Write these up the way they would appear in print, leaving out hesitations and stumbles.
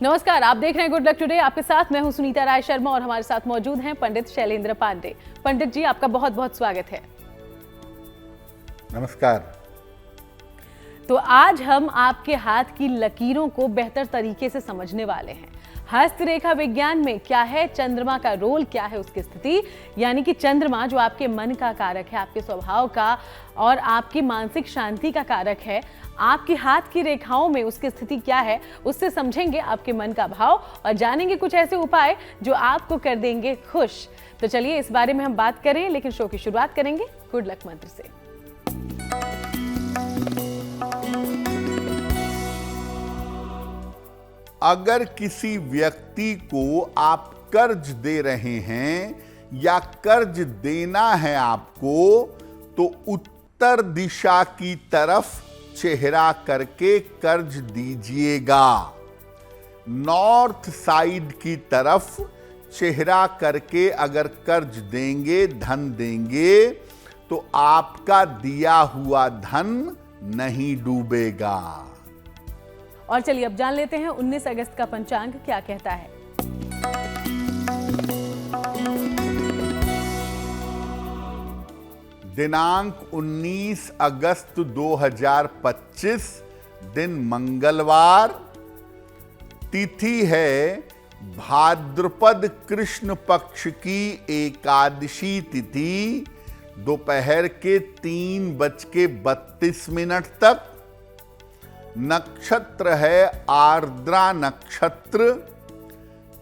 नमस्कार, आप देख रहे हैं गुड लक टुडे। आपके साथ मैं हूं सुनीता राय शर्मा और हमारे साथ मौजूद हैं पंडित शैलेंद्र पांडे। पंडित जी, आपका बहुत बहुत स्वागत है। नमस्कार। तो आज हम आपके हाथ की लकीरों को बेहतर तरीके से समझने वाले हैं। हस्तरेखा विज्ञान में क्या है चंद्रमा का रोल, क्या है उसकी स्थिति, यानी कि चंद्रमा जो आपके मन का कारक है, आपके स्वभाव का और आपकी मानसिक शांति का कारक है, आपके हाथ की रेखाओं में उसकी स्थिति क्या है, उससे समझेंगे आपके मन का भाव और जानेंगे कुछ ऐसे उपाय जो आपको कर देंगे खुश। तो चलिए इस बारे में हम बात करें, लेकिन शो की शुरुआत करेंगे गुड लक मंत्र से। अगर किसी व्यक्ति को आप कर्ज दे रहे हैं या कर्ज देना है आपको, तो उत्तर दिशा की तरफ चेहरा करके कर्ज दीजिएगा। नॉर्थ साइड की तरफ चेहरा करके अगर कर्ज देंगे, धन देंगे, तो आपका दिया हुआ धन नहीं डूबेगा। और चलिए अब जान लेते हैं 19 अगस्त का पंचांग क्या कहता है। दिनांक 19 अगस्त 2025, दिन मंगलवार, तिथि है भाद्रपद कृष्ण पक्ष की एकादशी तिथि, दोपहर के 3:32 तक। नक्षत्र है आर्द्रा नक्षत्र।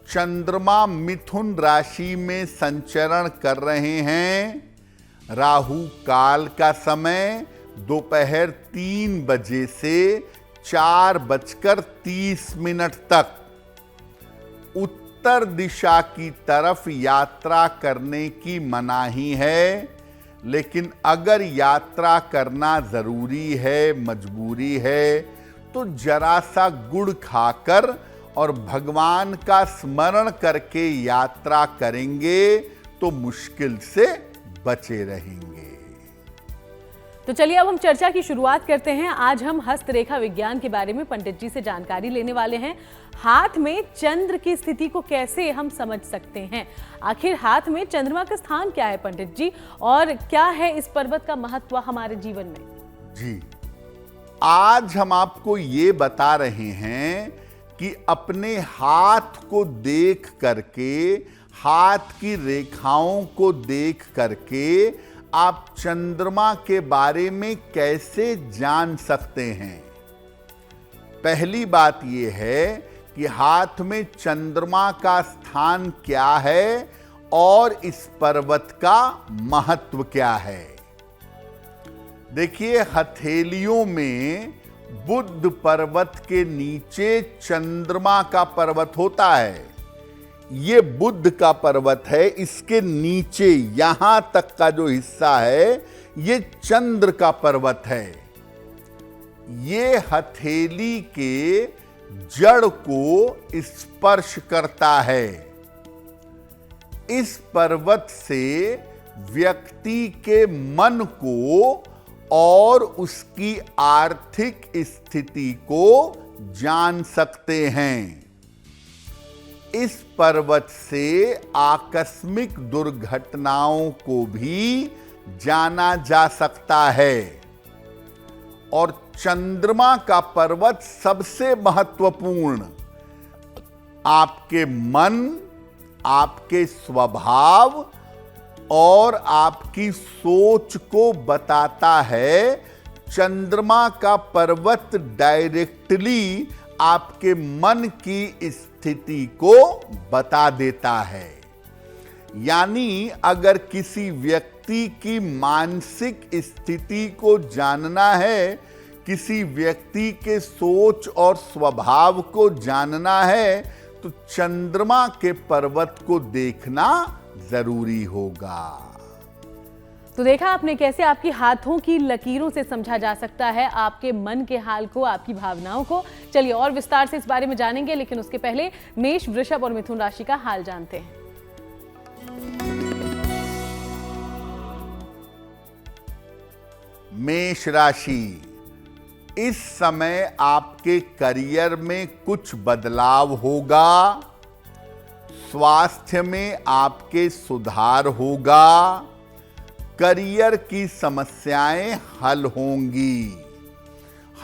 चंद्रमा मिथुन राशि में संचरण कर रहे हैं। राहु काल का समय दोपहर 3 बजे से 4:30 तक। उत्तर दिशा की तरफ यात्रा करने की मनाही है, लेकिन अगर यात्रा करना जरूरी है, मजबूरी है, तो जरा सा गुड़ खाकर और भगवान का स्मरण करके यात्रा करेंगे तो मुश्किल से बचे रहेंगे। तो चलिए अब हम चर्चा की शुरुआत करते हैं। आज हम हस्तरेखा विज्ञान के बारे में पंडित जी से जानकारी लेने वाले हैं। हाथ में चंद्र की स्थिति को कैसे हम समझ सकते हैं? आखिर हाथ में चंद्रमा का स्थान क्या है पंडित जी, और क्या है इस पर्वत का महत्व हमारे जीवन में? जी, आज हम आपको ये बता रहे हैं कि अपने हाथ को देख करके, हाथ की रेखाओं को देख करके आप चंद्रमा के बारे में कैसे जान सकते हैं। पहली बात यह है कि हाथ में चंद्रमा का स्थान क्या है और इस पर्वत का महत्व क्या है। देखिए, हथेलियों में बुद्ध पर्वत के नीचे चंद्रमा का पर्वत होता है। ये बुद्ध का पर्वत है, इसके नीचे यहां तक का जो हिस्सा है ये चंद्र का पर्वत है। ये हथेली के जड़ को स्पर्श करता है। इस पर्वत से व्यक्ति के मन को और उसकी आर्थिक स्थिति को जान सकते हैं। इस पर्वत से आकस्मिक दुर्घटनाओं को भी जाना जा सकता है। और चंद्रमा का पर्वत सबसे महत्वपूर्ण आपके मन, आपके स्वभाव और आपकी सोच को बताता है। चंद्रमा का पर्वत डायरेक्टली आपके मन की स्थिति को बता देता है। यानी अगर किसी व्यक्ति की मानसिक स्थिति को जानना है, किसी व्यक्ति के सोच और स्वभाव को जानना है, तो चंद्रमा के पर्वत को देखना जरूरी होगा। तो देखा आपने कैसे आपकी हाथों की लकीरों से समझा जा सकता है आपके मन के हाल को, आपकी भावनाओं को। चलिए और विस्तार से इस बारे में जानेंगे, लेकिन उसके पहले मेष, वृषभ और मिथुन राशि का हाल जानते हैं। मेष राशि, इस समय आपके करियर में कुछ बदलाव होगा, स्वास्थ्य में आपके सुधार होगा, करियर की समस्याएं हल होंगी।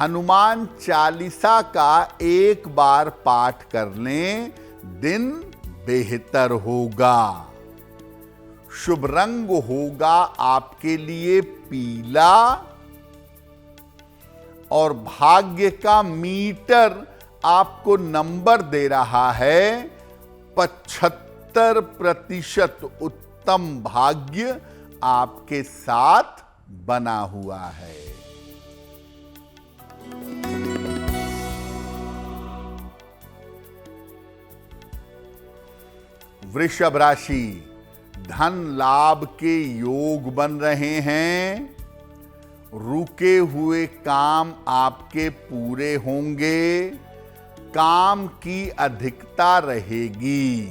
हनुमान चालीसा का एक बार पाठ कर लें, दिन बेहतर होगा। शुभ रंग होगा आपके लिए पीला और भाग्य का मीटर आपको नंबर दे रहा है 75% उत्तम भाग्य आपके साथ बना हुआ है। वृषभ राशि, धन लाभ के योग बन रहे हैं। रुके हुए काम आपके पूरे होंगे। काम की अधिकता रहेगी।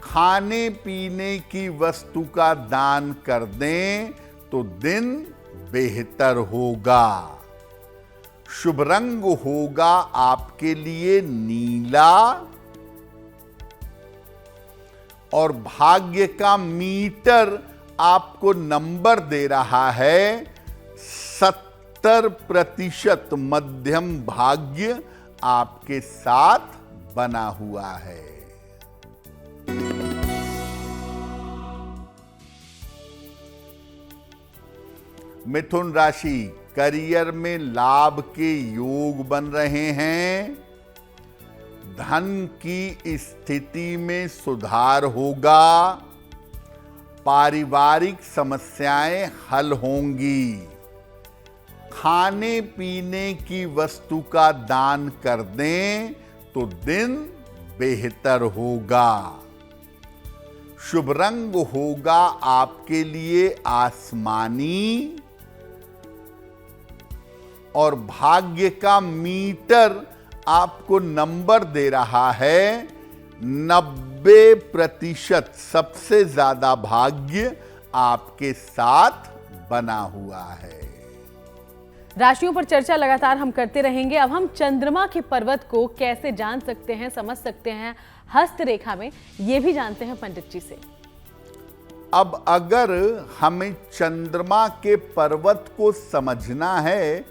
खाने पीने की वस्तु का दान कर दें तो दिन बेहतर होगा। शुभ रंग होगा आपके लिए नीला और भाग्य का मीटर आपको नंबर दे रहा है 70% मध्यम भाग्य आपके साथ बना हुआ है। मिथुन राशि, करियर में लाभ के योग बन रहे हैं। धन की स्थिति में सुधार होगा। पारिवारिक समस्याएं हल होंगी। खाने पीने की वस्तु का दान कर दें तो दिन बेहतर होगा। शुभ रंग होगा आपके लिए आसमानी और भाग्य का मीटर आपको नंबर दे रहा है 90%। सबसे ज्यादा भाग्य आपके साथ बना हुआ है। राशियों पर चर्चा लगातार हम करते रहेंगे। अब हम चंद्रमा के पर्वत को कैसे जान सकते हैं, समझ सकते हैं हस्तरेखा में, ये भी जानते हैं पंडित जी से। अब अगर हमें चंद्रमा के पर्वत को समझना है,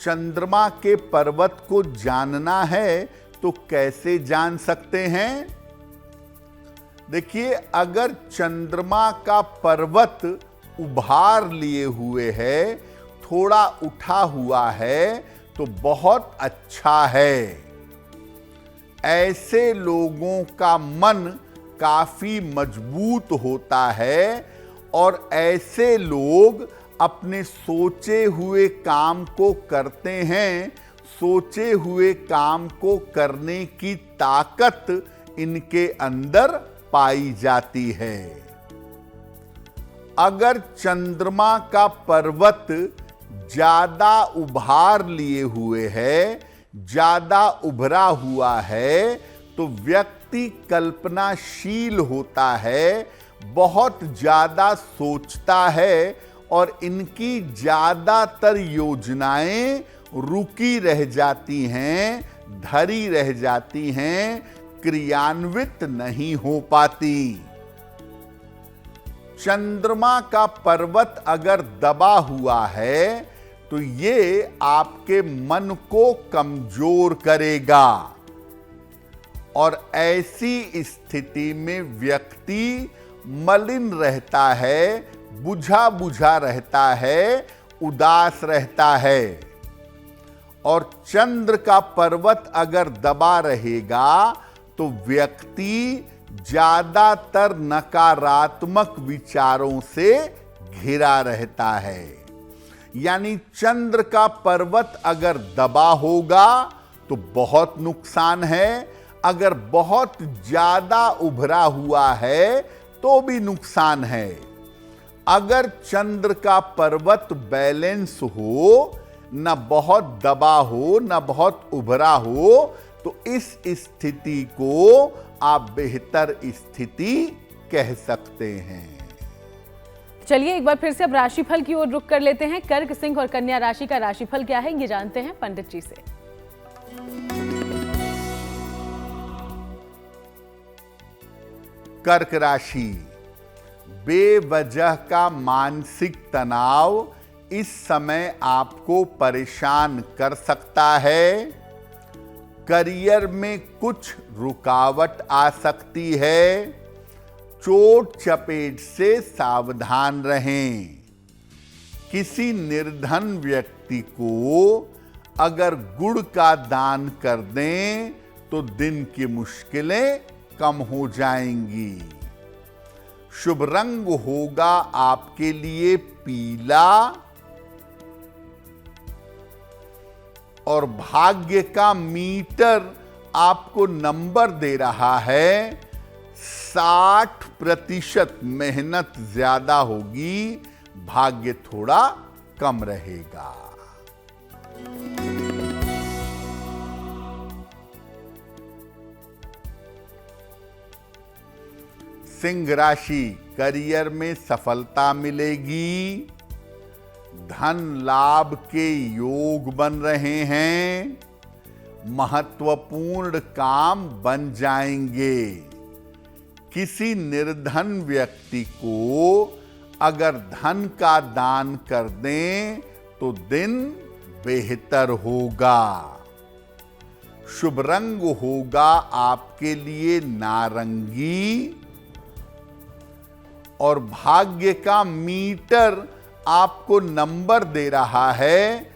चंद्रमा के पर्वत को जानना है, तो कैसे जान सकते हैं? देखिए, अगर चंद्रमा का पर्वत उभार लिए हुए है, थोड़ा उठा हुआ है, तो बहुत अच्छा है। ऐसे लोगों का मन काफी मजबूत होता है और ऐसे लोग अपने सोचे हुए काम को करते हैं। सोचे हुए काम को करने की ताकत इनके अंदर पाई जाती है। अगर चंद्रमा का पर्वत ज्यादा उभार लिए हुए है, ज्यादा उभरा हुआ है, तो व्यक्ति कल्पनाशील होता है, बहुत ज्यादा सोचता है और इनकी ज्यादातर योजनाएं रुकी रह जाती हैं, धरी रह जाती हैं, क्रियान्वित नहीं हो पाती। चंद्रमा का पर्वत अगर दबा हुआ है तो ये आपके मन को कमजोर करेगा और ऐसी स्थिति में व्यक्ति मलिन रहता है, बुझा बुझा रहता है, उदास रहता है। और चंद्र का पर्वत अगर दबा रहेगा तो व्यक्ति ज्यादातर नकारात्मक विचारों से घिरा रहता है। यानी चंद्र का पर्वत अगर दबा होगा तो बहुत नुकसान है, अगर बहुत ज्यादा उभरा हुआ है तो भी नुकसान है। अगर चंद्र का पर्वत बैलेंस हो, न बहुत दबा हो न बहुत उभरा हो, तो इस स्थिति को आप बेहतर स्थिति कह सकते हैं। चलिए एक बार फिर से अब राशिफल की ओर रुख कर लेते हैं। कर्क, सिंह और कन्या राशि का राशिफल क्या है, ये जानते हैं पंडित जी से। कर्क राशि, बेवजह का मानसिक तनाव इस समय आपको परेशान कर सकता है। करियर में कुछ रुकावट आ सकती है। चोट चपेट से सावधान रहें। किसी निर्धन व्यक्ति को अगर गुड़ का दान कर दें तो दिन की मुश्किलें कम हो जाएंगी। शुभ रंग होगा आपके लिए पीला और भाग्य का मीटर आपको नंबर दे रहा है 60% मेहनत ज्यादा होगी, भाग्य थोड़ा कम रहेगा। सिंह राशि, करियर में सफलता मिलेगी। धन लाभ के योग बन रहे हैं। महत्वपूर्ण काम बन जाएंगे। किसी निर्धन व्यक्ति को अगर धन का दान कर दें तो दिन बेहतर होगा। शुभ रंग होगा आपके लिए नारंगी और भाग्य का मीटर आपको नंबर दे रहा है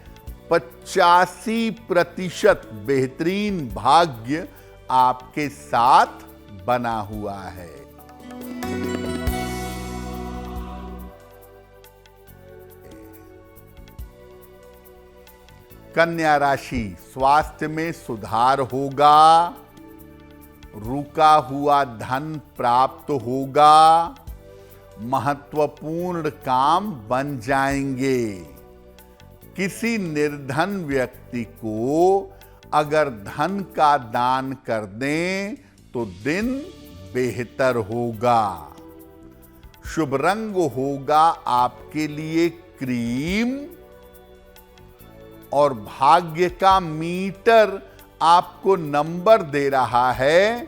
85%। बेहतरीन भाग्य आपके साथ बना हुआ है। कन्या राशि, स्वास्थ्य में सुधार होगा। रुका हुआ धन प्राप्त होगा। महत्वपूर्ण काम बन जाएंगे। किसी निर्धन व्यक्ति को अगर धन का दान कर दें तो दिन बेहतर होगा। शुभ रंग होगा आपके लिए क्रीम और भाग्य का मीटर आपको नंबर दे रहा है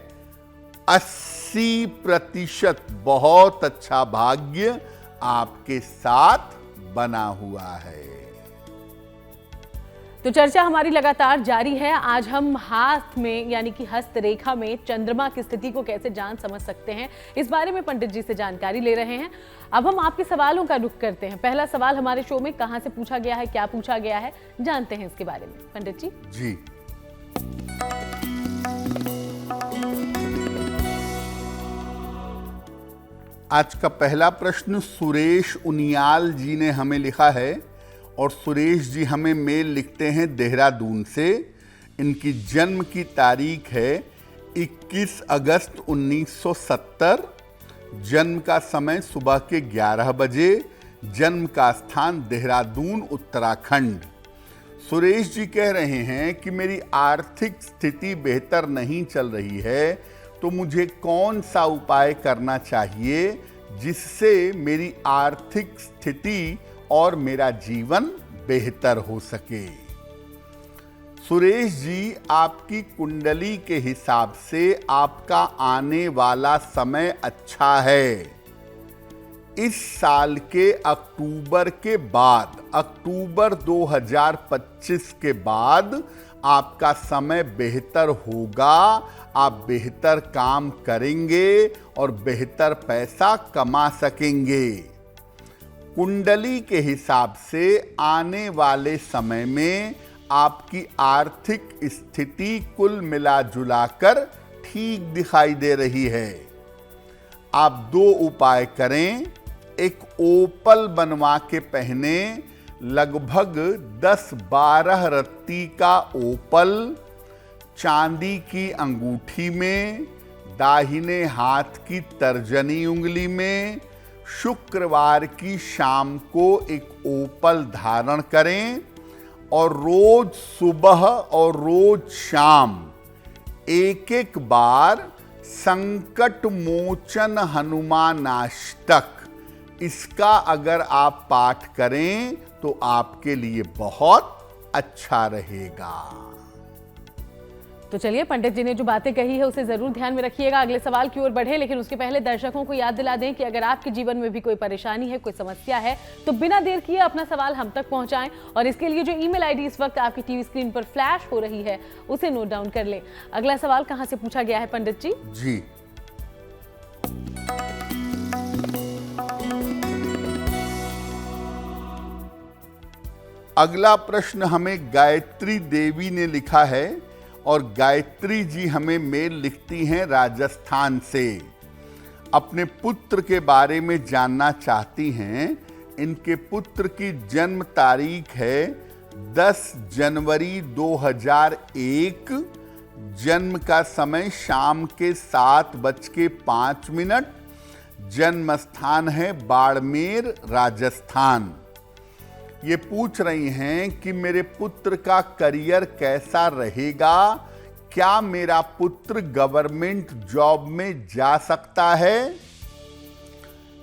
80%। बहुत अच्छा भाग्य आपके साथ बना हुआ है। तो चर्चा हमारी लगातार जारी है। आज हम हाथ में यानी कि हस्त रेखा में चंद्रमा की स्थिति को कैसे जान समझ सकते हैं, इस बारे में पंडित जी से जानकारी ले रहे हैं। अब हम आपके सवालों का रुख करते हैं। पहला सवाल हमारे शो में कहां से पूछा गया है, क्या पूछा गया है, जानते हैं इसके बारे में। पंडित जी। जी, आज का पहला प्रश्न सुरेश उनियाल जी ने हमें लिखा है और सुरेश जी हमें मेल लिखते हैं देहरादून से। इनकी जन्म की तारीख है 21 अगस्त 1970। जन्म का समय सुबह के 11 बजे। जन्म का स्थान देहरादून, उत्तराखंड। सुरेश जी कह रहे हैं कि मेरी आर्थिक स्थिति बेहतर नहीं चल रही है, तो मुझे कौन सा उपाय करना चाहिए जिससे मेरी आर्थिक स्थिति और मेरा जीवन बेहतर हो सके। सुरेश जी, आपकी कुंडली के हिसाब से आपका आने वाला समय अच्छा है। इस साल के अक्टूबर के बाद, अक्टूबर 2025 के बाद आपका समय बेहतर होगा। आप बेहतर काम करेंगे और बेहतर पैसा कमा सकेंगे। कुंडली के हिसाब से आने वाले समय में आपकी आर्थिक स्थिति कुल मिलाजुलाकर ठीक दिखाई दे रही है। आप 2 उपाय करें। एक ओपल बनवा के पहने, लगभग 10-12 रत्ती का ओपल चांदी की अंगूठी में, दाहिने हाथ की तर्जनी उंगली में, शुक्रवार की शाम को एक ओपल धारण करें और रोज सुबह और रोज शाम एक बार संकट मोचन हनुमानाष्टक इसका अगर आप पाठ करें तो आपके लिए बहुत अच्छा रहेगा। तो चलिए, पंडित जी ने जो बातें कही है उसे जरूर ध्यान में रखिएगा। अगले सवाल की ओर बढ़े, लेकिन उसके पहले दर्शकों को याद दिला दें कि अगर आपके जीवन में भी कोई परेशानी है, कोई समस्या है, तो बिना देर किए अपना सवाल हम तक पहुंचाएं। और इसके लिए जो ईमेल आईडी इस वक्त आपकी टीवी स्क्रीन पर फ्लैश हो रही है उसे नोट डाउन कर लें। अगला सवाल कहां से पूछा गया है पंडित जी? जी, अगला प्रश्न हमें गायत्री देवी ने लिखा है और गायत्री जी हमें मेल लिखती हैं राजस्थान से। अपने पुत्र के बारे में जानना चाहती हैं। इनके पुत्र की जन्म तारीख है 10 जनवरी 2001। जन्म का समय शाम के 7:05। जन्म स्थान है बाड़मेर, राजस्थान। ये पूछ रही हैं कि मेरे पुत्र का करियर कैसा रहेगा, क्या मेरा पुत्र गवर्नमेंट जॉब में जा सकता है?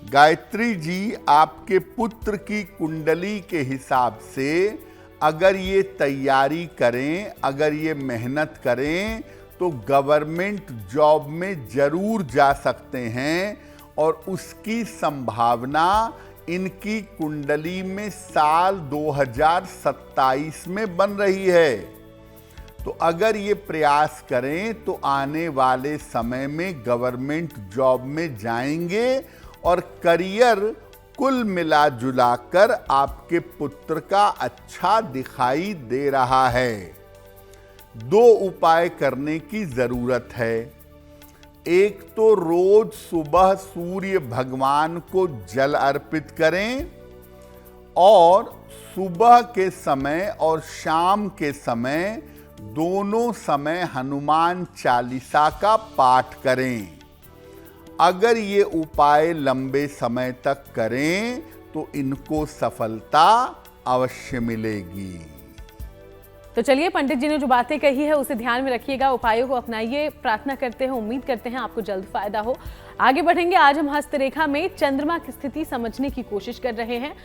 गायत्री जी, आपके पुत्र की कुंडली के हिसाब से अगर ये तैयारी करें, अगर ये मेहनत करें तो गवर्नमेंट जॉब में जरूर जा सकते हैं। और उसकी संभावना इनकी कुंडली में साल 2027 में बन रही है। तो अगर ये प्रयास करें तो आने वाले समय में गवर्नमेंट जॉब में जाएंगे और करियर कुल मिला जुलाकर आपके पुत्र का अच्छा दिखाई दे रहा है। 2 उपाय करने की जरूरत है। एक तो रोज सुबह सूर्य भगवान को जल अर्पित करें और सुबह के समय और शाम के समय दोनों समय हनुमान चालीसा का पाठ करें। अगर ये उपाय लंबे समय तक करें तो इनको सफलता अवश्य मिलेगी। तो चलिए, पंडित जी ने जो बातें कही है उसे ध्यान में रखिएगा, उपायों को अपनाइए। प्रार्थना करते हैं, उम्मीद करते हैं आपको जल्द फायदा हो। आगे बढ़ेंगे। आज हम हस्तरेखा में चंद्रमा की स्थिति समझने की कोशिश कर रहे हैं।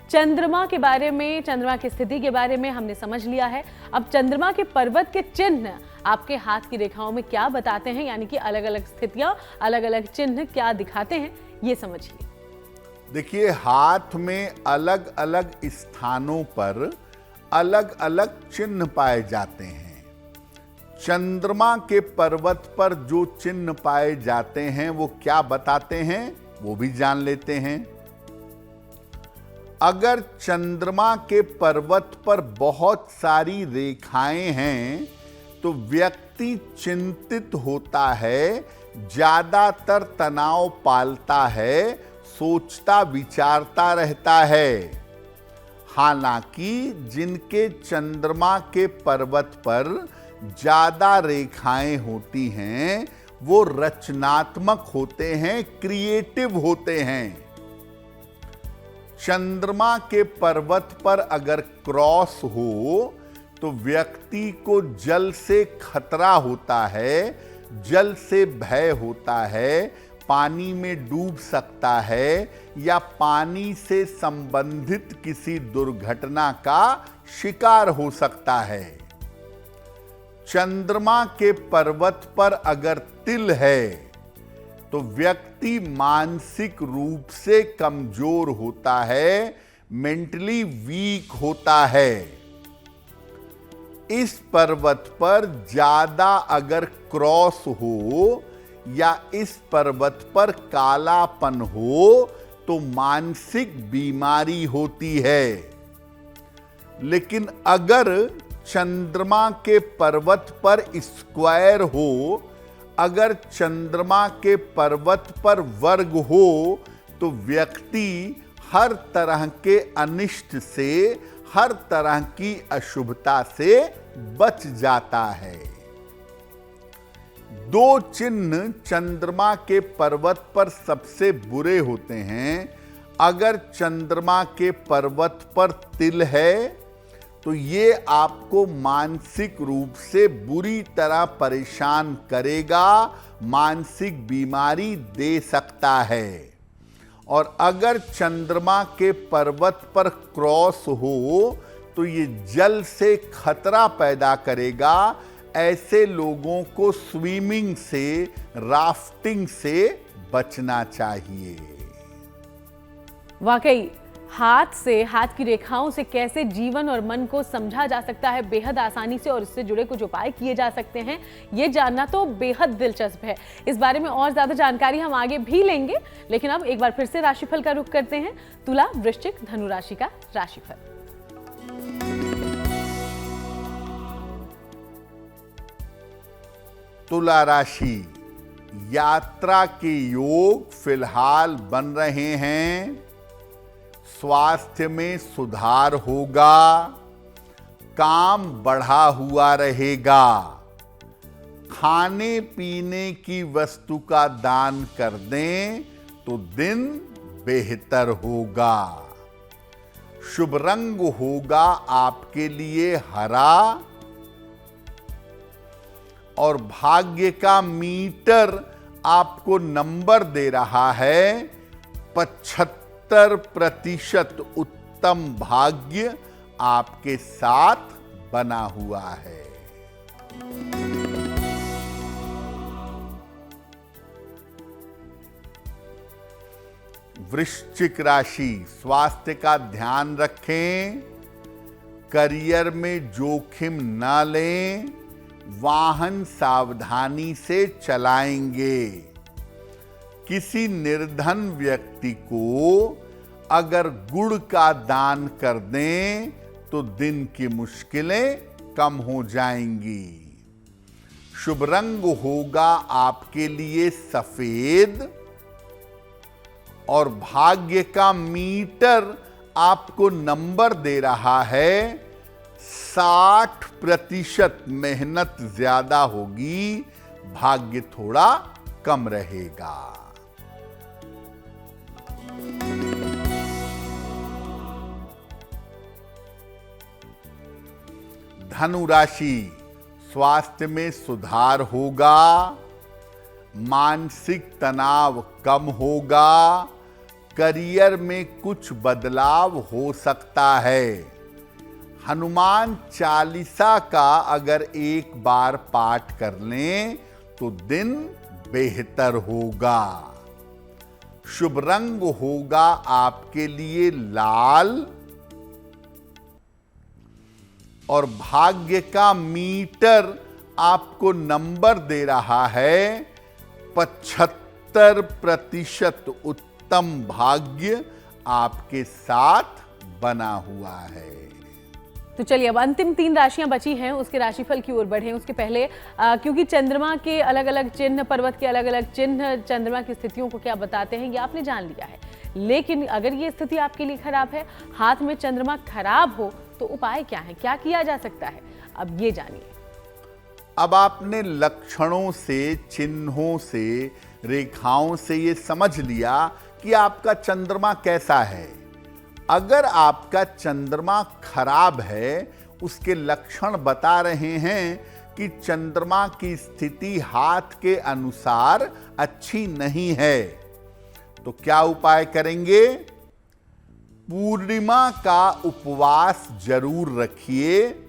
चंद्रमा के बारे में, चंद्रमा की स्थिति के बारे में हमने समझ लिया है। अब चंद्रमा के पर्वत के चिन्ह आपके हाथ की रेखाओं में क्या बताते हैं, यानी कि अलग अलग स्थितियां, अलग अलग चिन्ह क्या दिखाते हैं, ये समझिए। देखिए, हाथ में अलग अलग स्थानों पर अलग अलग चिन्ह पाए जाते हैं। चंद्रमा के पर्वत पर जो चिन्ह पाए जाते हैं वो क्या बताते हैं, वो भी जान लेते हैं। अगर चंद्रमा के पर्वत पर बहुत सारी रेखाएं हैं तो व्यक्ति चिंतित होता है, ज्यादातर तनाव पालता है, सोचता विचारता रहता है। हालांकि जिनके चंद्रमा के पर्वत पर ज्यादा रेखाएं होती हैं वो रचनात्मक होते हैं, क्रिएटिव होते हैं। चंद्रमा के पर्वत पर अगर क्रॉस हो तो व्यक्ति को जल से खतरा होता है, जल से भय होता है, पानी में डूब सकता है या पानी से संबंधित किसी दुर्घटना का शिकार हो सकता है। चंद्रमा के पर्वत पर अगर तिल है तो व्यक्ति मानसिक रूप से कमजोर होता है, मेंटली वीक होता है। इस पर्वत पर ज्यादा अगर क्रॉस हो या इस पर्वत पर कालापन हो तो मानसिक बीमारी होती है। लेकिन अगर चंद्रमा के पर्वत पर स्क्वायर हो, अगर चंद्रमा के पर्वत पर वर्ग हो तो व्यक्ति हर तरह के अनिष्ट से, हर तरह की अशुभता से बच जाता है। 2 चिन्ह चंद्रमा के पर्वत पर सबसे बुरे होते हैं। अगर चंद्रमा के पर्वत पर तिल है तो ये आपको मानसिक रूप से बुरी तरह परेशान करेगा, मानसिक बीमारी दे सकता है। और अगर चंद्रमा के पर्वत पर क्रॉस हो तो ये जल से खतरा पैदा करेगा। ऐसे लोगों को स्विमिंग से, राफ्टिंग से बचना चाहिए। वाकई हाथ से, हाथ की रेखाओं से कैसे जीवन और मन को समझा जा सकता है बेहद आसानी से, और इससे जुड़े कुछ उपाय किए जा सकते हैं, ये जानना तो बेहद दिलचस्प है। इस बारे में और ज्यादा जानकारी हम आगे भी लेंगे, लेकिन अब एक बार फिर से राशिफल का रुख करते हैं। तुला, वृश्चिक, धनु राशि का राशिफल। तुला राशि, यात्रा के योग फिलहाल बन रहे हैं। स्वास्थ्य में सुधार होगा। काम बढ़ा हुआ रहेगा। खाने पीने की वस्तु का दान कर दें तो दिन बेहतर होगा। शुभ रंग होगा आपके लिए हरा, और भाग्य का मीटर आपको नंबर दे रहा है 75% उत्तम भाग्य आपके साथ बना हुआ है। वृश्चिक राशि, स्वास्थ्य का ध्यान रखें। करियर में जोखिम न लें। वाहन सावधानी से चलाएंगे। किसी निर्धन व्यक्ति को अगर गुड़ का दान कर दें तो दिन की मुश्किलें कम हो जाएंगी। शुभ रंग होगा आपके लिए सफेद, और भाग्य का मीटर आपको नंबर दे रहा है 60%। मेहनत ज्यादा होगी, भाग्य थोड़ा कम रहेगा। धनु राशि, स्वास्थ्य में सुधार होगा। मानसिक तनाव कम होगा। करियर में कुछ बदलाव हो सकता है। हनुमान चालीसा का अगर एक बार पाठ कर लें तो दिन बेहतर होगा। शुभ रंग होगा आपके लिए लाल, और भाग्य का मीटर आपको नंबर दे रहा है 75%। उत्तम भाग्य आपके साथ बना हुआ है। तो चलिए अब अंतिम 3 राशियां बची हैं, उसके राशिफल की ओर बढ़ें। उसके पहले क्योंकि चंद्रमा के अलग अलग चिन्ह, पर्वत के अलग अलग चिन्ह चंद्रमा की स्थितियों को क्या बताते हैं ये आपने जान लिया है, लेकिन अगर ये स्थिति आपके लिए खराब है, हाथ में चंद्रमा खराब हो, तो उपाय क्या है, क्या किया जा सकता है, अब ये जानिए। अब आपने लक्षणों से, चिन्हों से, रेखाओं से ये समझ लिया कि आपका चंद्रमा कैसा है। अगर आपका चंद्रमा खराब है, उसके लक्षण बता रहे हैं कि चंद्रमा की स्थिति हाथ के अनुसार अच्छी नहीं है, तो क्या उपाय करेंगे? पूर्णिमा का उपवास जरूर रखिए।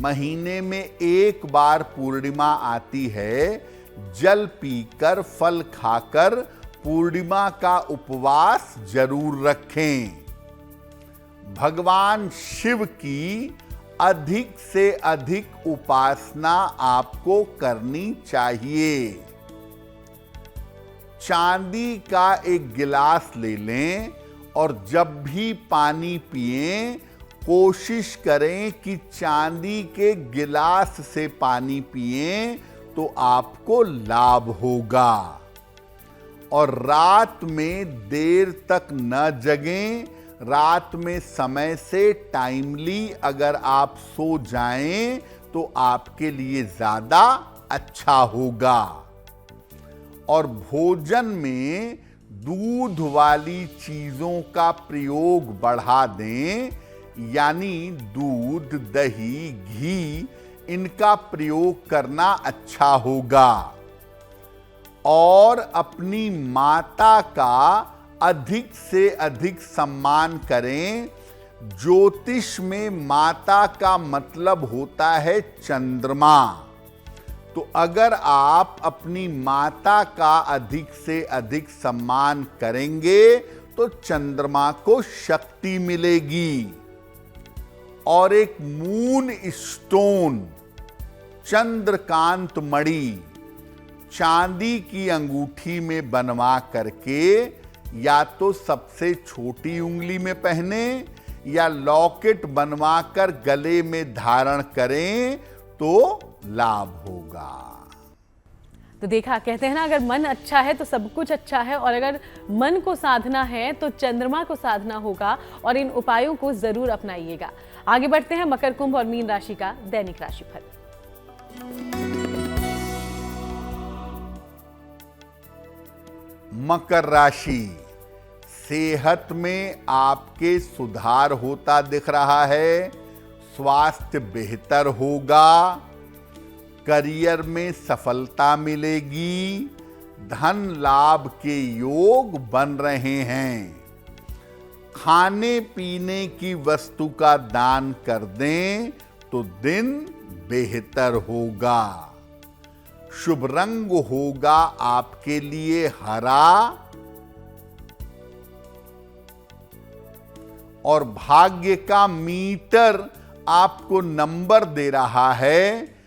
महीने में एक बार पूर्णिमा आती है। जल पीकर, फल खाकर पूर्णिमा का उपवास जरूर रखें। भगवान शिव की अधिक से अधिक उपासना आपको करनी चाहिए। चांदी का एक गिलास ले लें और जब भी पानी पिएं, कोशिश करें कि चांदी के गिलास से पानी पिएं तो आपको लाभ होगा। और रात में देर तक न जगें। रात में समय से टाइमली अगर आप सो जाएं तो आपके लिए ज्यादा अच्छा होगा। और भोजन में दूध वाली चीजों का प्रयोग बढ़ा दें, यानी दूध, दही, घी, इनका प्रयोग करना अच्छा होगा। और अपनी माता का अधिक से अधिक सम्मान करें। ज्योतिष में माता का मतलब होता है चंद्रमा। तो अगर आप अपनी माता का अधिक से अधिक सम्मान करेंगे तो चंद्रमा को शक्ति मिलेगी। और एक मून स्टोन, चंद्रकांत मणि, चांदी की अंगूठी में बनवा करके या तो सबसे छोटी उंगली में पहने या लॉकेट बनवा कर गले में धारण करें तो लाभ होगा। तो देखा, कहते हैं ना, अगर मन अच्छा है तो सब कुछ अच्छा है, और अगर मन को साधना है तो चंद्रमा को साधना होगा, और इन उपायों को जरूर अपनाइएगा। आगे बढ़ते हैं मकर, कुंभ और मीन राशि का दैनिक राशिफल। मकर राशि, सेहत में आपके सुधार होता दिख रहा है, स्वास्थ्य बेहतर होगा, करियर में सफलता मिलेगी, धन लाभ के योग बन रहे हैं। खाने पीने की वस्तु का दान कर दें तो दिन बेहतर होगा। शुभ रंग होगा आपके लिए हरा, और भाग्य का मीटर आपको नंबर दे रहा है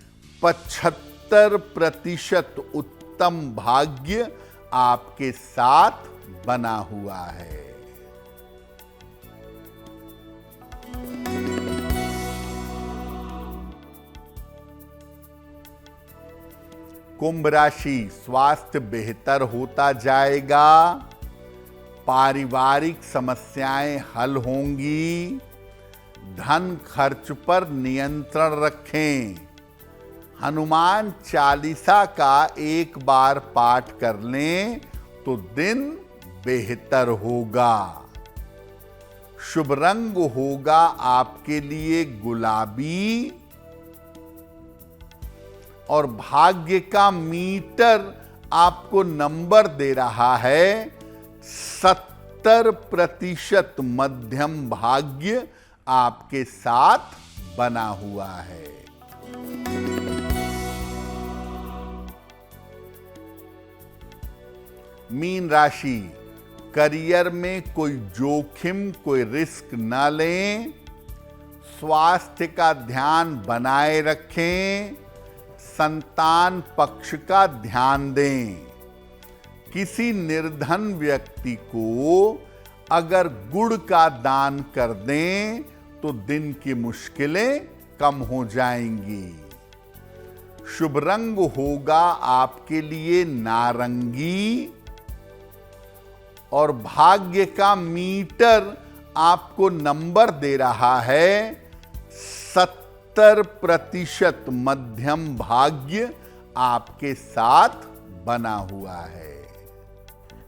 75% उत्तम भाग्य आपके साथ बना हुआ है। कुंभ राशि, स्वास्थ्य बेहतर होता जाएगा, पारिवारिक समस्याएं हल होंगी, धन खर्च पर नियंत्रण रखें। हनुमान चालीसा का एक बार पाठ कर लें तो दिन बेहतर होगा। शुभ रंग होगा आपके लिए गुलाबी, और भाग्य का मीटर आपको नंबर दे रहा है 70% मध्यम भाग्य आपके साथ बना हुआ है। मीन राशि, करियर में कोई जोखिम, कोई रिस्क न लें, स्वास्थ्य का ध्यान बनाए रखें, संतान पक्ष का ध्यान दें। किसी निर्धन व्यक्ति को अगर गुड़ का दान कर दें तो दिन की मुश्किलें कम हो जाएंगी। शुभ रंग होगा आपके लिए नारंगी, और भाग्य का मीटर आपको नंबर दे रहा है 70% मध्यम भाग्य आपके साथ बना हुआ है।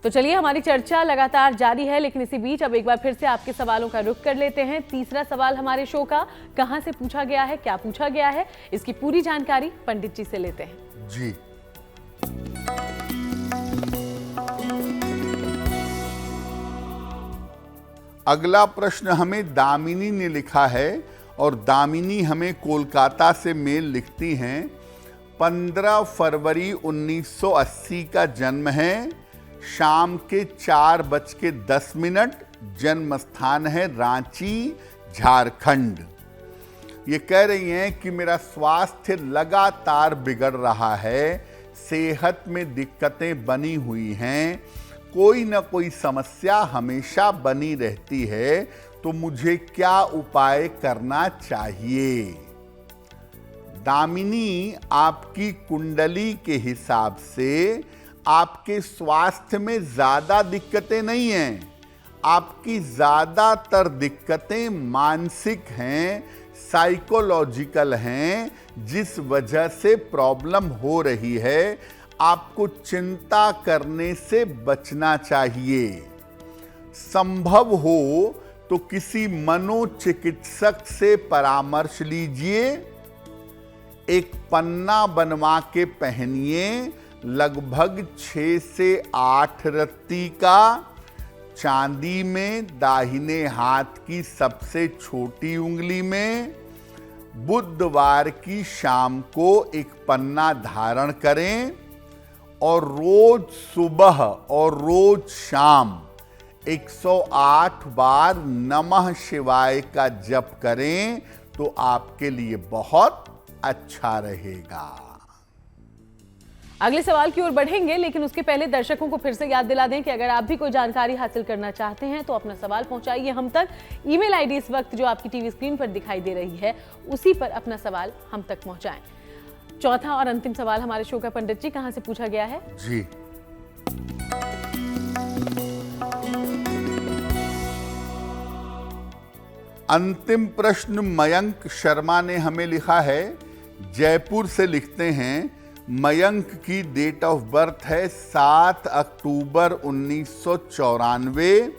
तो चलिए, हमारी चर्चा लगातार जारी है, लेकिन इसी बीच अब एक बार फिर से आपके सवालों का रुख कर लेते हैं। तीसरा सवाल हमारे शो का कहां से पूछा गया है, क्या पूछा गया है, इसकी पूरी जानकारी पंडित जी से लेते हैं। जी, अगला प्रश्न हमें दामिनी ने लिखा है, और दामिनी हमें कोलकाता से मेल लिखती हैं। 15 फरवरी 1980 का जन्म है, शाम के 4:10, जन्म स्थान है रांची, झारखंड। ये कह रही हैं कि मेरा स्वास्थ्य लगातार बिगड़ रहा है, सेहत में दिक्कतें बनी हुई हैं, कोई ना कोई समस्या हमेशा बनी रहती है, तो मुझे क्या उपाय करना चाहिए। दामिनी, आपकी कुंडली के हिसाब से आपके स्वास्थ्य में ज्यादा दिक्कतें नहीं हैं, आपकी ज्यादातर दिक्कतें मानसिक हैं, साइकोलॉजिकल हैं, जिस वजह से प्रॉब्लम हो रही है। आपको चिंता करने से बचना चाहिए। संभव हो तो किसी मनोचिकित्सक से परामर्श लीजिए। एक पन्ना बनवा के पहनिए, लगभग 6 से 8 रत्ती का, चांदी में दाहिने हाथ की सबसे छोटी उंगली में बुधवार की शाम को एक पन्ना धारण करें और रोज सुबह और रोज शाम 108 बार नमः शिवाय का जप करें तो आपके लिए बहुत अच्छा रहेगा। अगले सवाल की ओर बढ़ेंगे, लेकिन उसके पहले दर्शकों को फिर से याद दिला दें कि अगर आप भी कोई जानकारी हासिल करना चाहते हैं तो अपना सवाल पहुंचाइए हम तक। ईमेल आईडी इस वक्त जो आपकी टीवी स्क्रीन पर दिखाई दे रही है, उसी पर अपना सवाल हम तक पहुंचाएं। चौथा और अंतिम सवाल हमारे शो का पंडित जी कहां से पूछा गया है? जी, अंतिम प्रश्न मयंक शर्मा ने हमें लिखा है, जयपुर से लिखते हैं। मयंक की डेट ऑफ बर्थ है 7 अक्टूबर 1994।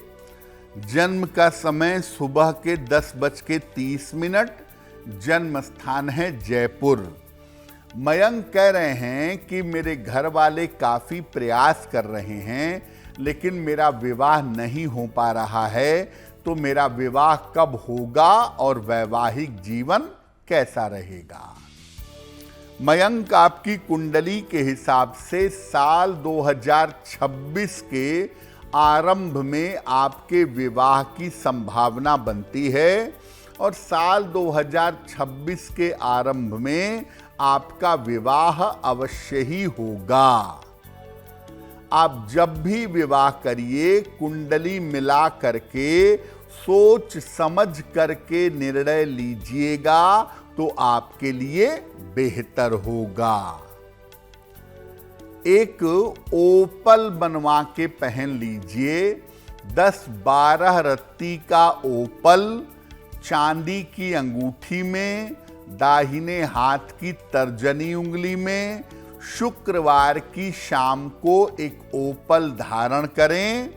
जन्म का समय सुबह के 10:30। जन्म स्थान है जयपुर। मयंक कह रहे हैं कि मेरे घर वाले काफी प्रयास कर रहे हैं, लेकिन मेरा विवाह नहीं हो पा रहा है, तो मेरा विवाह कब होगा और वैवाहिक जीवन कैसा रहेगा? मयंक, आपकी कुंडली के हिसाब से साल 2026 के आरंभ में आपके विवाह की संभावना बनती है और साल 2026 के आरंभ में आपका विवाह अवश्य ही होगा। आप जब भी विवाह करिए, कुंडली मिला करके सोच समझ करके निर्णय लीजिएगा तो आपके लिए बेहतर होगा। एक ओपल बनवा के पहन लीजिए। 10-12 रत्ती का ओपल चांदी की अंगूठी में, दाहिने हाथ की तर्जनी उंगली में, शुक्रवार की शाम को एक ओपल धारण करें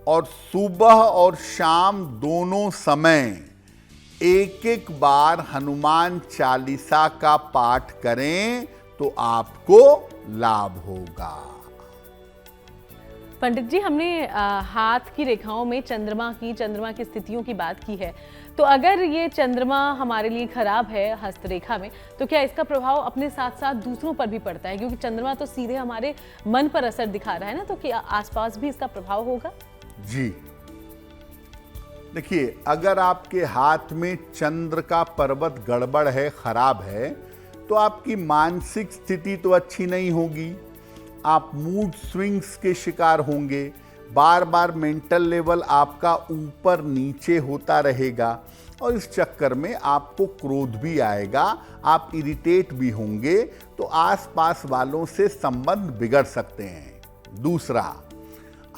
और सुबह और शाम दोनों समय एक बार हनुमान चालीसा का पाठ करें तो आपको लाभ होगा। पंडित जी, हमने हाथ की रेखाओं में चंद्रमा की स्थितियों की बात की है, तो अगर ये चंद्रमा हमारे लिए खराब है हस्तरेखा में, तो क्या इसका प्रभाव अपने साथ साथ दूसरों पर भी पड़ता है? क्योंकि चंद्रमा तो सीधे हमारे मन पर असर दिखा रहा है ना, तो क्या आसपास भी इसका प्रभाव होगा? जी, देखिए, अगर आपके हाथ में चंद्र का पर्वत गड़बड़ है, खराब है, तो आपकी मानसिक स्थिति तो अच्छी नहीं होगी। आप मूड स्विंग्स के शिकार होंगे। बार बार मेंटल लेवल आपका ऊपर नीचे होता रहेगा और इस चक्कर में आपको क्रोध भी आएगा, आप इरिटेट भी होंगे, तो आसपास वालों से संबंध बिगड़ सकते हैं। दूसरा,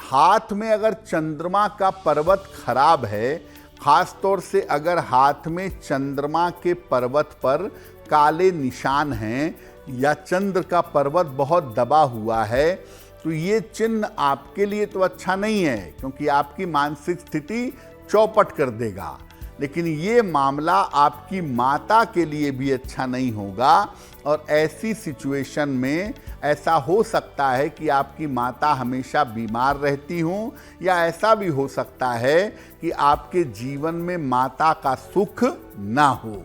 हाथ में अगर चंद्रमा का पर्वत खराब है, खासतौर से अगर हाथ में चंद्रमा के पर्वत पर काले निशान हैं या चंद्र का पर्वत बहुत दबा हुआ है, तो ये चिन्ह आपके लिए तो अच्छा नहीं है, क्योंकि आपकी मानसिक स्थिति चौपट कर देगा। लेकिन ये मामला आपकी माता के लिए भी अच्छा नहीं होगा और ऐसी सिचुएशन में ऐसा हो सकता है कि आपकी माता हमेशा बीमार रहती हों, या ऐसा भी हो सकता है कि आपके जीवन में माता का सुख ना हो।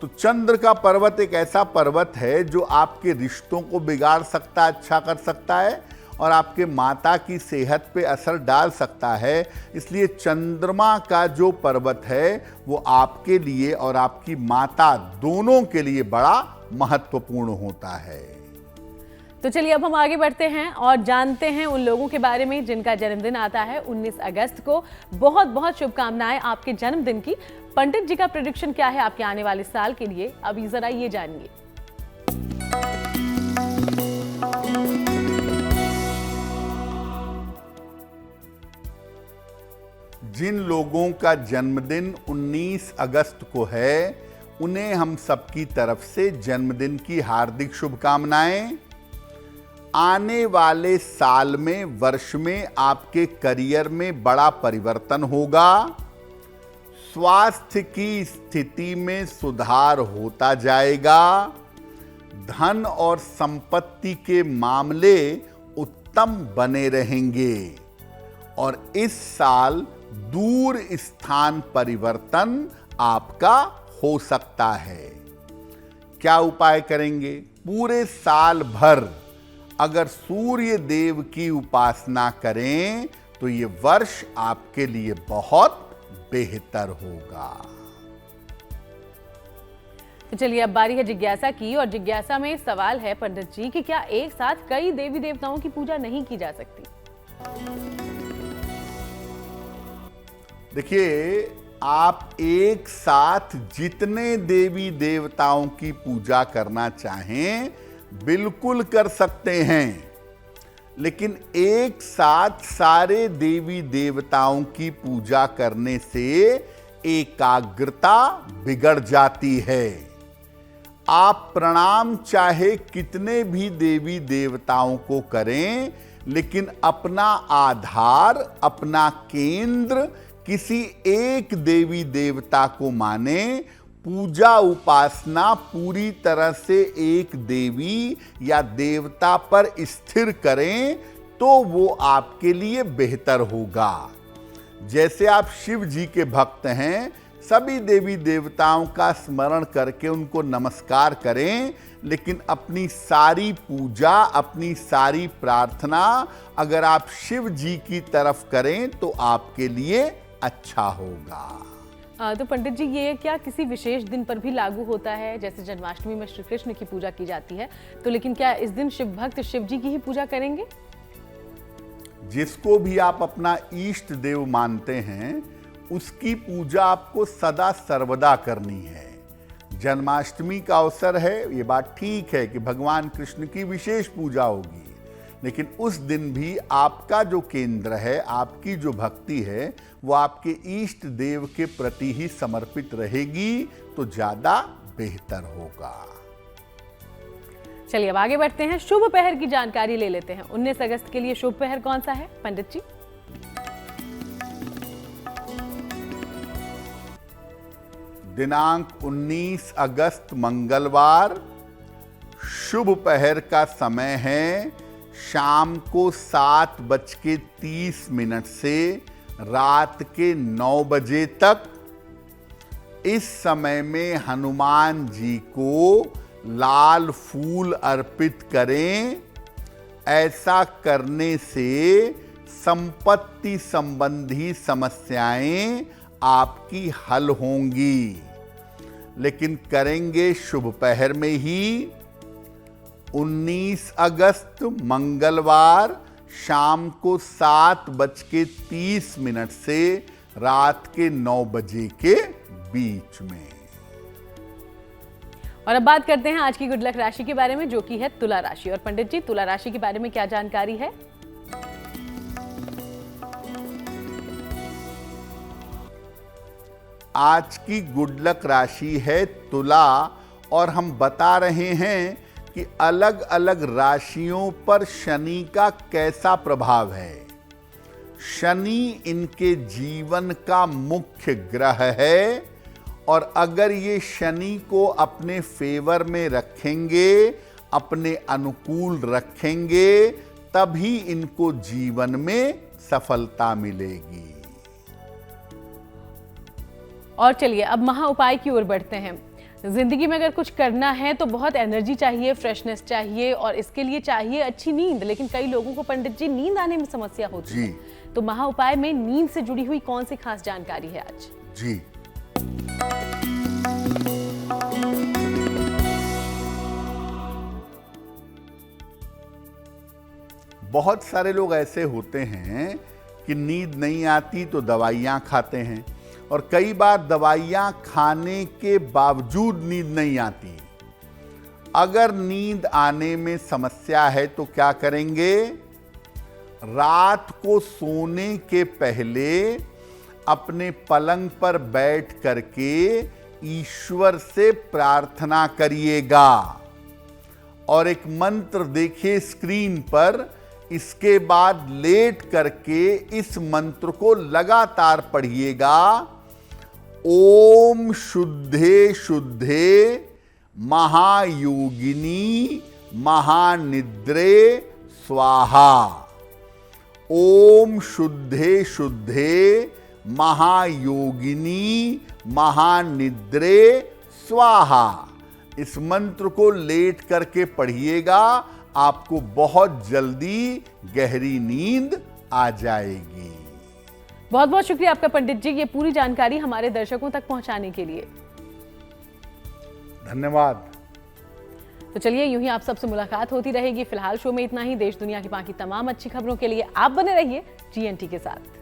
तो चंद्र का पर्वत एक ऐसा पर्वत है जो आपके रिश्तों को बिगाड़ सकता है, अच्छा कर सकता है, और आपके माता की सेहत पे असर डाल सकता है। इसलिए चंद्रमा का जो पर्वत है वो आपके लिए और आपकी माता दोनों के लिए बड़ा महत्वपूर्ण होता है। तो चलिए अब हम आगे बढ़ते हैं और जानते हैं उन लोगों के बारे में जिनका जन्मदिन आता है 19 अगस्त को। बहुत बहुत शुभकामनाएं आपके जन्मदिन की। पंडित जी का प्रेडिक्शन क्या है आपके आने वाले साल के लिए, अभी जरा ये जानिए। जिन लोगों का जन्मदिन 19 अगस्त को है, उन्हें हम सबकी तरफ से जन्मदिन की हार्दिक शुभकामनाएं। आने वाले साल में, वर्ष में आपके करियर में बड़ा परिवर्तन होगा। स्वास्थ्य की स्थिति में सुधार होता जाएगा। धन और संपत्ति के मामले उत्तम बने रहेंगे और इस साल दूर स्थान परिवर्तन आपका हो सकता है। क्या उपाय करेंगे? पूरे साल भर अगर सूर्य देव की उपासना करें तो ये वर्ष आपके लिए बहुत बेहतर होगा। तो चलिए अब बारी है जिज्ञासा की, और जिज्ञासा में सवाल है पंडित जी कि क्या एक साथ कई देवी देवताओं की पूजा नहीं की जा सकती? देखिए, आप एक साथ जितने देवी देवताओं की पूजा करना चाहें बिल्कुल कर सकते हैं, लेकिन एक साथ सारे देवी देवताओं की पूजा करने से एकाग्रता बिगड़ जाती है। आप प्रणाम चाहे कितने भी देवी देवताओं को करें, लेकिन अपना आधार, अपना केंद्र किसी एक देवी देवता को माने, पूजा उपासना पूरी तरह से एक देवी या देवता पर स्थिर करें तो वो आपके लिए बेहतर होगा। जैसे आप शिव जी के भक्त हैं, सभी देवी देवताओं का स्मरण करके उनको नमस्कार करें, लेकिन अपनी सारी पूजा, अपनी सारी प्रार्थना अगर आप शिव जी की तरफ करें तो आपके लिए अच्छा होगा। तो पंडित जी, ये क्या किसी विशेष दिन पर भी लागू होता है? जैसे जन्माष्टमी में श्री कृष्ण की पूजा की जाती है, तो लेकिन क्या इस दिन शिव भक्त शिव जी की ही पूजा करेंगे? जिसको भी आप अपना इष्ट देव मानते हैं उसकी पूजा आपको सदा सर्वदा करनी है। जन्माष्टमी का अवसर है, ये बात ठीक है कि भगवान कृष्ण की विशेष पूजा होगी, लेकिन उस दिन भी आपका जो केंद्र है, आपकी जो भक्ति है, वो आपके इष्ट देव के प्रति ही समर्पित रहेगी तो ज्यादा बेहतर होगा। चलिए अब आगे बढ़ते हैं, शुभ पहर की जानकारी ले लेते हैं। 19 अगस्त के लिए शुभ पहर कौन सा है पंडित जी? दिनांक 19 अगस्त मंगलवार, शुभ पहर का समय है शाम को 7:30 से रात के 9 बजे तक। इस समय में हनुमान जी को लाल फूल अर्पित करें। ऐसा करने से संपत्ति संबंधी समस्याएं आपकी हल होंगी, लेकिन करेंगे शुभ पहर में ही। 19 अगस्त मंगलवार शाम को 7:30 से रात के 9 बजे के बीच में। और अब बात करते हैं आज की गुड लक राशि के बारे में, जो कि है तुला राशि। और पंडित जी, तुला राशि के बारे में क्या जानकारी है? आज की गुड लक राशि है तुला, और हम बता रहे हैं कि अलग अलग राशियों पर शनि का कैसा प्रभाव है। शनि इनके जीवन का मुख्य ग्रह है, और अगर ये शनि को अपने फेवर में रखेंगे, अपने अनुकूल रखेंगे, तभी इनको जीवन में सफलता मिलेगी। और चलिए अब महा उपाय की ओर बढ़ते हैं। जिंदगी में अगर कुछ करना है तो बहुत एनर्जी चाहिए, फ्रेशनेस चाहिए, और इसके लिए चाहिए अच्छी नींद। लेकिन कई लोगों को पंडित जी नींद आने में समस्या होती है, तो महा उपाय में नींद से जुड़ी हुई कौन सी खास जानकारी है आज? जी, बहुत सारे लोग ऐसे होते हैं कि नींद नहीं आती तो दवाइयाँ खाते हैं, और कई बार दवाइयाँ खाने के बावजूद नींद नहीं आती। अगर नींद आने में समस्या है तो क्या करेंगे? रात को सोने के पहले अपने पलंग पर बैठ करके ईश्वर से प्रार्थना करिएगा, और एक मंत्र देखिए स्क्रीन पर। इसके बाद लेट करके इस मंत्र को लगातार पढ़िएगा। ओम शुद्धे शुद्धे महायोगिनी महानिद्रे स्वाहा। ओम शुद्धे शुद्धे महायोगिनी महानिद्रे स्वाहा। इस मंत्र को लेट करके पढ़िएगा, आपको बहुत जल्दी गहरी नींद आ जाएगी। बहुत बहुत शुक्रिया आपका पंडित जी, ये पूरी जानकारी हमारे दर्शकों तक पहुंचाने के लिए। धन्यवाद। तो चलिए, यूं ही आप सबसे मुलाकात होती रहेगी। फिलहाल शो में इतना ही। देश दुनिया की बाकी तमाम अच्छी खबरों के लिए आप बने रहिए GNT के साथ।